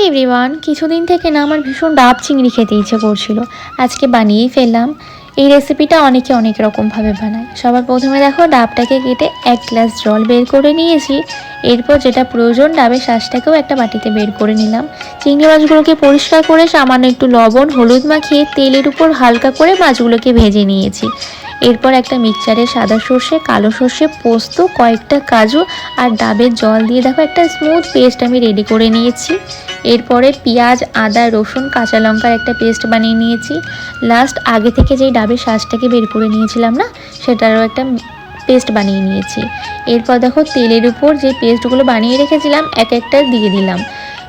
Everyone, কিছুদিন থেকে না আমার ভীষণ ডাব চিংড়ি খেতে ইচ্ছে করছিল। আজকে বানিয়েই ফেললাম। এই রেসিপিটা অনেকে অনেক রকমভাবে বানায়। সবার প্রথমে দেখো ডাবটাকে কেটে 1 গ্লাস জল বের করে নিয়েছি। এরপর যেটা প্রয়োজন ডাবের শাঁসটাকেও একটা বাটিতে বের করে নিলাম। চিংড়ি মাছগুলোকে পরিষ্কার করে সামান্য একটু লবণ হলুদ মাখিয়ে তেলের উপর হালকা করে মাছগুলোকে ভেজে নিয়েছি। এরপর একটা মিক্সচারে সাদা সর্ষে, কালো সর্ষে, পোস্ত, কয়েকটা কাজু আর ডাবের জল দিয়ে দেখো একটা স্মুথ পেস্ট আমি রেডি করে নিয়েছি। এরপরে পেঁয়াজ, আদা, রসুন, কাঁচা লঙ্কার একটা পেস্ট বানিয়ে নিয়েছি। লাস্ট আগে থেকে যেই ডাবের শাঁসটাকে বের করে নিয়েছিলাম না, সেটারও একটা পেস্ট বানিয়ে নিয়েছি। এরপর দেখো তেলের উপর যে পেস্টগুলো বানিয়ে রেখেছিলাম এক একটা দিয়ে দিলাম।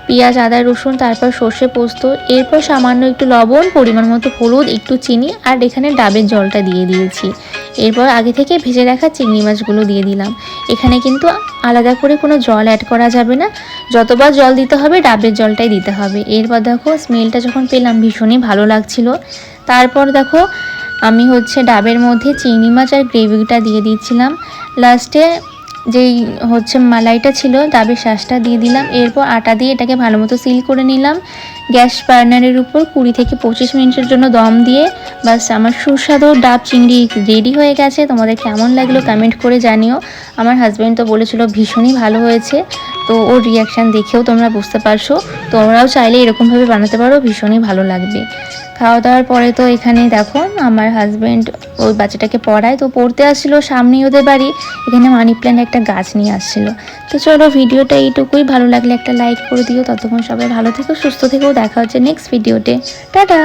পেঁয়াজ, আদা, রসুন, তারপর সর্ষে, পোস্ত, এরপর সামান্য একটু লবণ, পরিমাণ মতো হলুদ, একটু চিনি আর এখানে ডাবের জলটা দিয়ে দিয়েছি। এরপর আগে থেকে ভেজে রাখা চিংড়ি মাছগুলো দিয়ে দিলাম। এখানে কিন্তু আলাদা করে কোনো জল অ্যাড করা যাবে না, যতবার জল দিতে হবে ডাবের জলটাই দিতে হবে। এরপর দেখো স্মেলটা যখন পেলাম ভীষণই ভালো লাগছিল। তারপর দেখো আমি ডাবের মধ্যে চিংড়ি মাছ আর গ্রেভিটা দিয়ে দিচ্ছিলাম। লাস্টে যেই মালাইটা ছিল ডাবের শাঁসটা দিয়ে দিলাম। এরপর আটা দিয়ে এটাকে ভালো মতো সিল করে নিলাম। গ্যাস বার্নারের উপর 20 থেকে 25 মিনিটের জন্য দম দিয়ে বাস আমার সুস্বাদু ডাব চিংড়ি রেডি হয়ে গেছে। তোমাদের কেমন লাগলো কমেন্ট করে জানিও। আমার হাজব্যান্ড তো বলেছিল ভীষণই ভালো হয়েছে, তো ওর রিয়াকশান দেখেও তোমরা বুঝতে পারছো। তোমরাও চাইলে এরকমভাবে বানাতে পারো, ভীষণই ভালো লাগবে। খাওয়া দাওয়ার পরে তো এখানে দেখো আমার হাজব্যান্ড ওই বাচ্চাটাকে পড়ায়, তো পড়তে আসছিলো সামনেই ওদের বাড়ি। এখানে মানি প্ল্যান্ট একটা গাছ নিয়ে আসছিলো। তো চলো ভিডিওটা এইটুকুই, ভালো লাগলে একটা লাইক করে দিও। ততক্ষণ সবাই ভালো থেকো, সুস্থ থেকো, দেখা হচ্ছে নেক্সট ভিডিওতে। টাটা।